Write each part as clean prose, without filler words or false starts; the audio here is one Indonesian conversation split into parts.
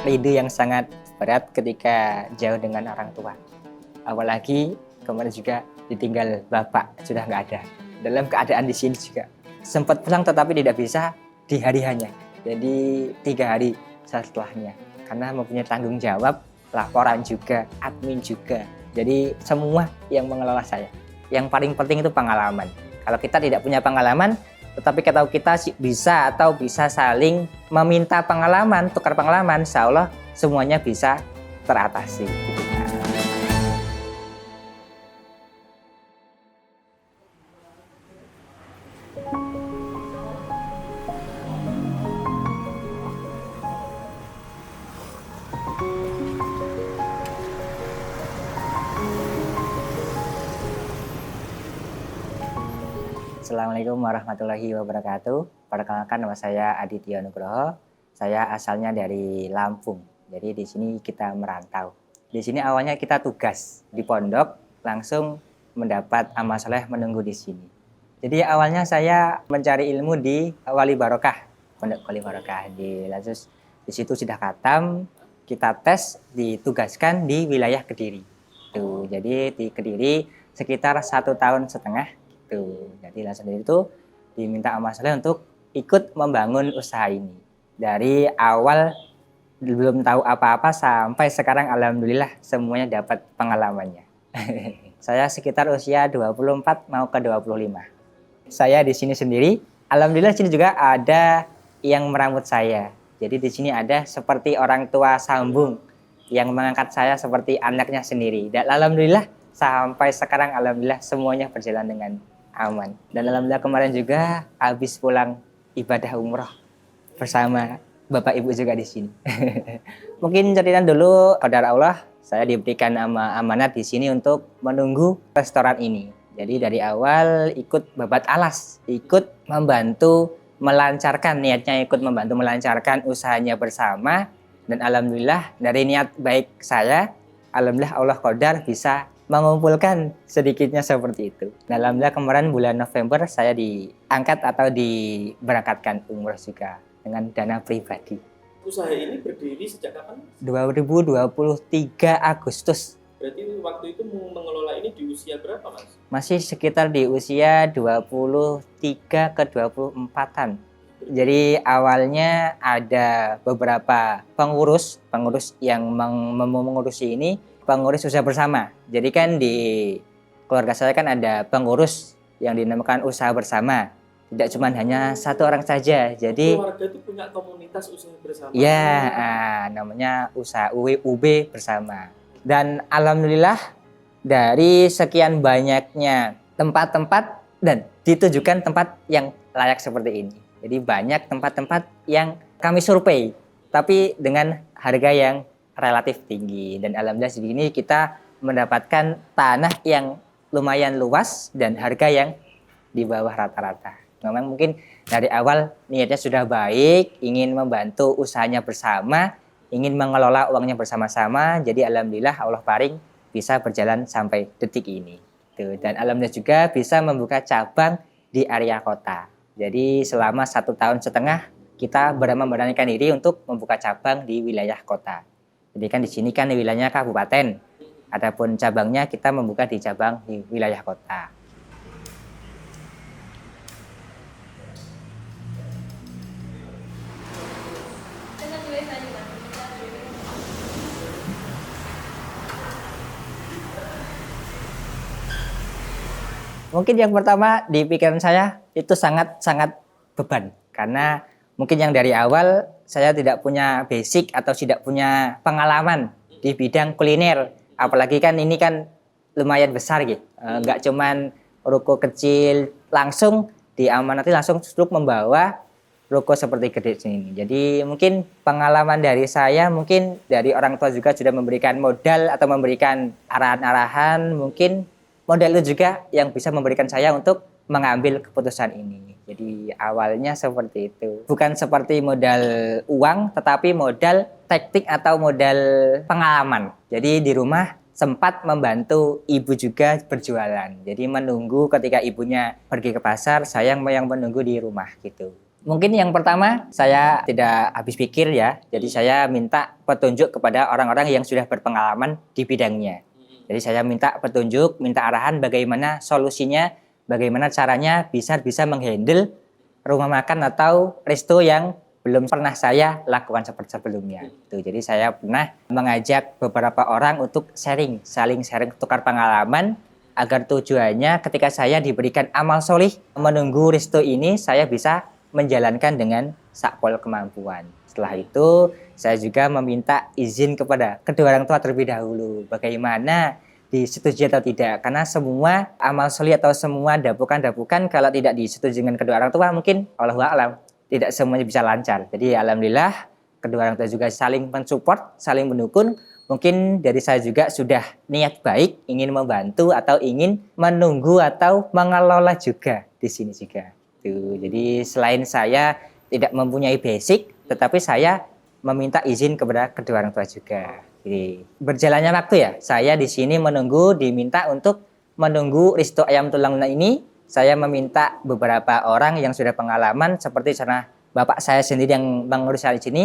rindu yang sangat berat ketika jauh dengan orang tua. Apalagi kemarin juga ditinggal bapak, sudah nggak ada. Dalam keadaan di sini juga sempat pulang tetapi tidak bisa di hari hanya. Jadi 3 hari setelahnya. Karena mempunyai tanggung jawab, laporan juga, admin juga. Jadi semua yang mengelola saya. Yang paling penting itu pengalaman. Kalau kita tidak punya pengalaman, tetapi kalau kita bisa saling meminta pengalaman, tukar pengalaman, insya Allah semuanya bisa teratasi. Assalamualaikum warahmatullahi wabarakatuh. Perkenalkan, nama saya Aditya Nugroho. Saya asalnya dari Lampung. Jadi di sini kita merantau. Di sini awalnya kita tugas di pondok, langsung mendapat amal soleh menunggu di sini. Jadi awalnya saya mencari ilmu di Wali Barokah, Pondok Wali Barokah di Lasus. Di situ sudah khatam, kita tes, ditugaskan di wilayah Kediri. Tuh, jadi di Kediri sekitar 1,5 tahun. Jadi langsung dari itu diminta amal soleh untuk ikut membangun usaha ini. Dari awal belum tahu apa-apa sampai sekarang alhamdulillah semuanya dapat pengalamannya. Saya sekitar usia 24 mau ke 25. Saya di sini sendiri. Alhamdulillah sini juga ada yang merawat saya. Jadi di sini ada seperti orang tua sambung yang mengangkat saya seperti anaknya sendiri. Dan alhamdulillah sampai sekarang alhamdulillah semuanya berjalan dengan aman. Dan alhamdulillah kemarin juga habis pulang ibadah umroh bersama Bapak Ibu juga di sini. Mungkin cerita dulu, qadar Allah, saya diberikan amanat di sini untuk menunggu restoran ini. Jadi dari awal ikut babat alas, ikut membantu melancarkan, niatnya ikut membantu melancarkan usahanya bersama. Dan alhamdulillah dari niat baik saya, alhamdulillah Allah qadar bisa mengumpulkan sedikitnya seperti itu. Nah, alhamdulillah kemarin bulan November saya diangkat atau diberangkatkan umroh juga dengan dana pribadi. Usaha ini berdiri sejak kapan? 2023 Agustus. Berarti waktu itu mengelola ini di usia berapa, Mas? Masih sekitar di usia 23 ke 24-an. Jadi awalnya ada beberapa pengurus yang mengurusi ini, pengurus usaha bersama. Jadi kan di keluarga saya kan ada pengurus yang dinamakan usaha bersama. Tidak cuma hanya satu orang saja. Jadi keluarga itu punya komunitas usaha bersama. Ya, namanya usaha UB bersama. Dan alhamdulillah dari sekian banyaknya tempat-tempat dan ditujukan tempat yang layak seperti ini. Jadi banyak tempat-tempat yang kami survei, tapi dengan harga yang relatif tinggi. Dan alhamdulillah di sini kita mendapatkan tanah yang lumayan luas dan harga yang di bawah rata-rata. Memang mungkin dari awal niatnya sudah baik, ingin membantu usahanya bersama, ingin mengelola uangnya bersama-sama. Jadi alhamdulillah Allah paring bisa berjalan sampai detik ini. Dan alhamdulillah juga bisa membuka cabang di area kota. Jadi selama 1,5 tahun kita memberanikan diri untuk membuka cabang di wilayah kota. Jadi kan di sini kan di wilayahnya kabupaten. Adapun cabangnya kita membuka di cabang di wilayah kota. Mungkin yang pertama di pikiran saya itu sangat beban. Karena mungkin yang dari awal saya tidak punya basic atau tidak punya pengalaman di bidang kuliner. Apalagi kan ini kan lumayan besar gitu. Nggak cuman ruko kecil, langsung diamanati langsung untuk membawa ruko seperti gede ini. Jadi mungkin pengalaman dari saya, mungkin dari orang tua juga sudah memberikan modal atau memberikan arahan-arahan, mungkin modal itu juga yang bisa memberikan saya untuk mengambil keputusan ini. Jadi awalnya seperti itu. Bukan seperti modal uang, tetapi modal taktik atau modal pengalaman. Jadi di rumah sempat membantu ibu juga berjualan. Jadi menunggu ketika ibunya pergi ke pasar, saya yang menunggu di rumah gitu. Mungkin yang pertama saya tidak habis pikir ya, jadi saya minta petunjuk kepada orang-orang yang sudah berpengalaman di bidangnya. Jadi saya minta petunjuk, minta arahan bagaimana solusinya, bagaimana caranya bisa menghandle rumah makan atau resto yang belum pernah saya lakukan seperti sebelumnya. Tuh, jadi saya pernah mengajak beberapa orang untuk saling sharing tukar pengalaman agar tujuannya ketika saya diberikan amal solih menunggu resto ini saya bisa menjalankan dengan sakpol kemampuan. Setelah itu saya juga meminta izin kepada kedua orang tua terlebih dahulu bagaimana disetujui atau tidak, karena semua amal solih atau semua dapukan kalau tidak disetujui dengan kedua orang tua mungkin Allahu a'lam tidak semuanya bisa lancar. Jadi alhamdulillah kedua orang tua juga saling mensupport, saling mendukung. Mungkin dari saya juga sudah niat baik ingin membantu atau ingin menunggu atau mengelola juga di sini juga. Tuh, jadi selain saya tidak mempunyai basic, tetapi saya meminta izin kepada kedua orang tua juga. Jadi berjalannya waktu ya, saya di sini diminta untuk menunggu resto ayam tulang lunak ini. Saya meminta beberapa orang yang sudah pengalaman seperti karena bapak saya sendiri yang mengurus di sini,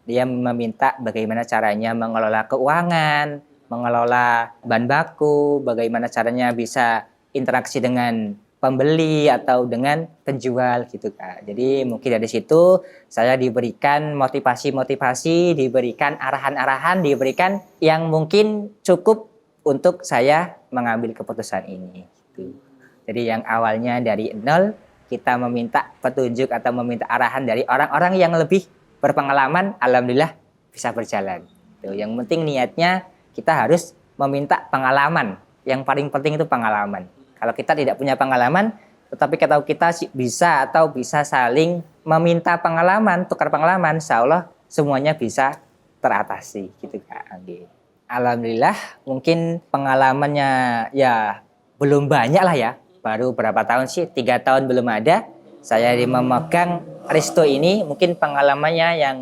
dia meminta bagaimana caranya mengelola keuangan, mengelola bahan baku, bagaimana caranya bisa interaksi dengan pembeli atau dengan penjual gitu Kak. Jadi mungkin dari situ saya diberikan motivasi-motivasi, diberikan arahan-arahan, diberikan yang mungkin cukup untuk saya mengambil keputusan ini gitu. Jadi yang awalnya dari nol, kita meminta petunjuk atau meminta arahan dari orang-orang yang lebih berpengalaman, alhamdulillah bisa berjalan. Tuh, yang penting niatnya kita harus meminta pengalaman. Yang paling penting itu pengalaman. Kalau kita tidak punya pengalaman, tetapi kalau kita bisa saling meminta pengalaman, tukar pengalaman, insya Allah semuanya bisa teratasi gitu Kak. Alhamdulillah mungkin pengalamannya ya belum banyak lah ya. Baru berapa tahun sih, 3 tahun belum ada saya memegang resto ini. Mungkin pengalamannya yang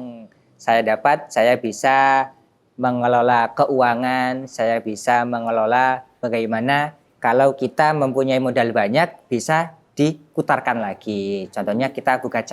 saya dapat, saya bisa mengelola keuangan, saya bisa mengelola bagaimana kalau kita mempunyai modal banyak bisa diputarkan lagi. Contohnya kita buka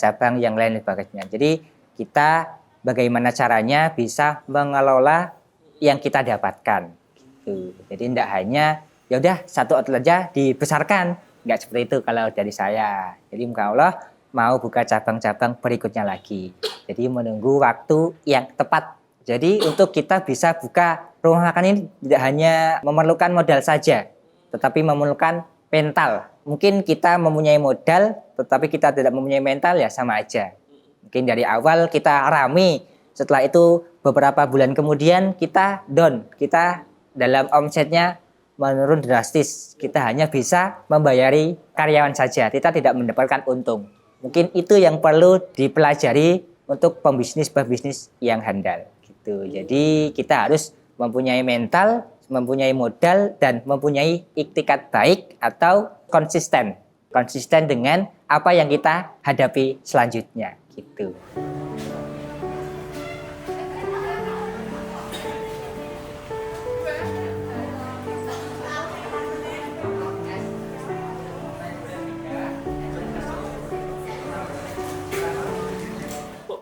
cabang yang lain sebagainya. Jadi kita bagaimana caranya bisa mengelola yang kita dapatkan gitu. Jadi tidak hanya ya udah satu outlet aja dibesarkan, nggak seperti itu kalau dari saya. Jadi insya Allah mau buka cabang-cabang berikutnya lagi. Jadi menunggu waktu yang tepat. Jadi untuk kita bisa buka rumah makan ini tidak hanya memerlukan modal saja, tetapi memerlukan mental. Mungkin kita mempunyai modal, tetapi kita tidak mempunyai mental ya sama aja. Mungkin dari awal kita rame, setelah itu beberapa bulan kemudian kita down, kita dalam omsetnya menurun drastis. Kita hanya bisa membayari karyawan saja, kita tidak mendapatkan untung. Mungkin itu yang perlu dipelajari untuk pembisnis yang handal gitu. Jadi kita harus mempunyai mental, mempunyai modal, dan mempunyai iktikat baik atau konsisten dengan apa yang kita hadapi selanjutnya gitu.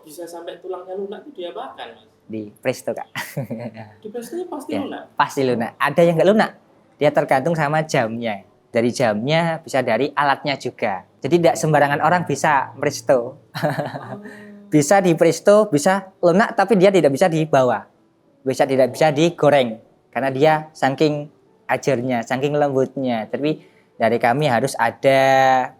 Bisa sampai tulangnya lunak itu diapakan Mas? Di presto Kak. Di prestonya pasti Ya, lunak? pasti lunak. Ada yang nggak lunak. Dia tergantung sama jamnya. Dari jamnya bisa dari alatnya juga. Jadi tidak sembarangan orang bisa presto. Bisa di presto, bisa lunak tapi dia tidak bisa dibawa. Tidak bisa digoreng. Karena dia saking ajarnya, saking lembutnya. Tapi dari kami harus ada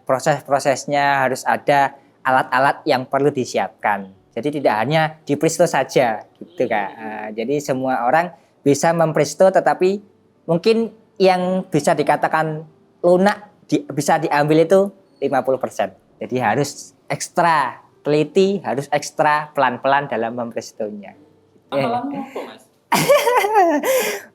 proses-prosesnya, harus ada alat-alat yang perlu disiapkan. Jadi tidak hanya di presto saja gitu Kak. Jadi semua orang bisa mempresto, tetapi mungkin yang bisa dikatakan lunak bisa diambil itu 50%. Jadi harus ekstra teliti, harus ekstra pelan-pelan dalam memprestonya. Amalanmu apa Mas?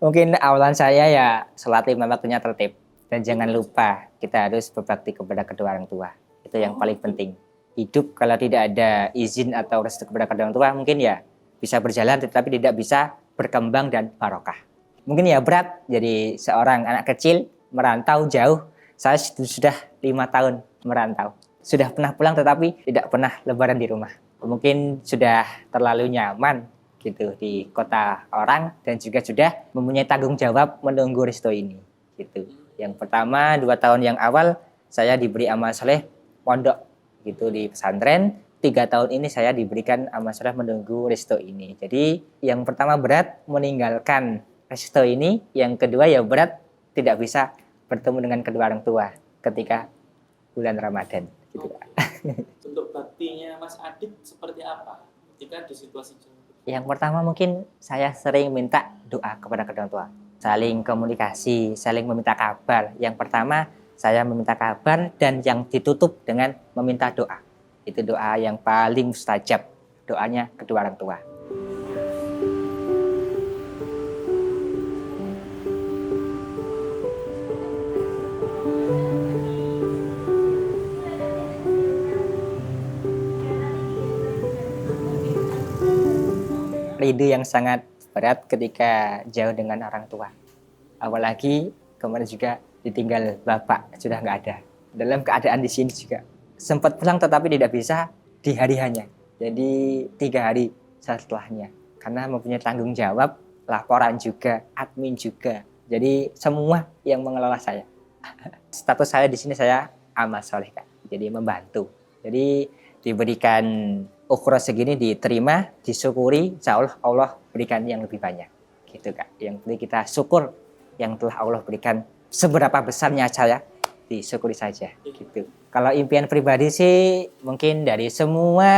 Mungkin awalan saya ya sholat 5 waktunya tertib. Dan jangan lupa kita harus berbakti kepada kedua orang tua. Itu yang paling penting. Hidup kalau tidak ada izin atau restu kepada kedua orang tua mungkin ya bisa berjalan tetapi tidak bisa berkembang dan barokah. Mungkin ya berat jadi seorang anak kecil merantau jauh. Saya sudah 5 tahun merantau. sudah pernah pulang tetapi tidak pernah lebaran di rumah. Mungkin sudah terlalu nyaman gitu di kota orang dan juga sudah mempunyai tanggung jawab menunggu resto ini gitu. Yang pertama 2 tahun yang awal saya diberi amal soleh pondok gitu di pesantren. 3 tahun ini saya diberikan amal soleh menunggu resto ini. Jadi yang pertama berat meninggalkan resto ini, yang kedua ya berat tidak bisa bertemu dengan kedua orang tua ketika bulan Ramadan. Gitu. Untuk baktinya Mas Adit seperti apa ketika di situasi itu? Yang pertama mungkin saya sering minta doa kepada kedua orang tua. Saling komunikasi, saling meminta kabar. Yang pertama saya meminta kabar dan yang ditutup dengan meminta doa. Itu doa yang paling mustajab, doanya kedua orang tua. Rindu yang sangat berat ketika jauh dengan orang tua. Apalagi kemarin juga ditinggal bapak, sudah nggak ada. Dalam keadaan di sini juga sempat pulang tetapi tidak bisa di hari hanya. Jadi 3 hari setelahnya. Karena mempunyai tanggung jawab, laporan juga, admin juga. Jadi semua yang mengelola saya. Status saya di sini saya amal soleh Kak. Jadi membantu. Jadi diberikan ukuran segini diterima, disyukuri, insya Allah Allah berikan yang lebih banyak. Gitu Kak. Yang penting kita syukur yang telah Allah berikan seberapa besarnya saya disyukuri saja gitu. Kalau impian pribadi sih mungkin dari semua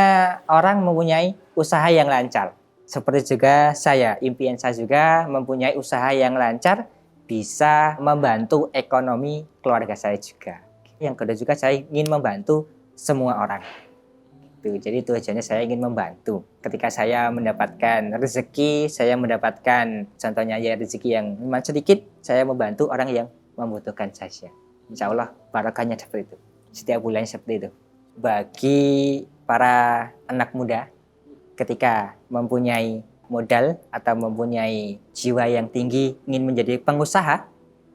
orang mempunyai usaha yang lancar. Seperti juga saya, impian saya juga mempunyai usaha yang lancar, bisa membantu ekonomi keluarga saya juga. Yang kedua juga saya ingin membantu semua orang. Jadi tujuannya saya ingin membantu. Ketika saya mendapatkan rezeki, saya mendapatkan contohnya ya rezeki yang memang sedikit, saya membantu orang yang membutuhkan saja. Insya Allah barakahnya seperti itu. Setiap bulannya seperti itu. Bagi para anak muda, ketika mempunyai modal atau mempunyai jiwa yang tinggi ingin menjadi pengusaha,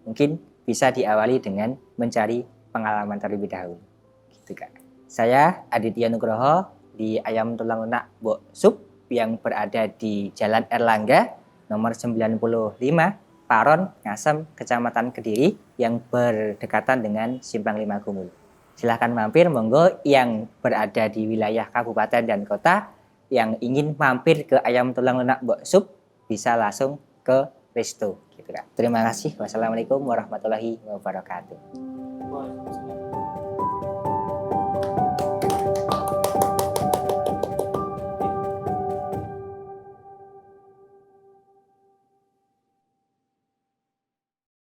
mungkin bisa diawali dengan mencari pengalaman terlebih dahulu. Gitu Kak. Saya Aditya Nugroho di Ayam Tulang Lunak Mbok Sup yang berada di Jalan Erlangga nomor 95 Paron, Ngasem, Kecamatan Kediri yang berdekatan dengan Simpang 5 Gumul. Silahkan mampir, monggo yang berada di wilayah kabupaten dan kota yang ingin mampir ke Ayam Tulang Lunak Mbok Sup bisa langsung ke resto. Gitu, Kak. Terima kasih. Wassalamualaikum warahmatullahi wabarakatuh.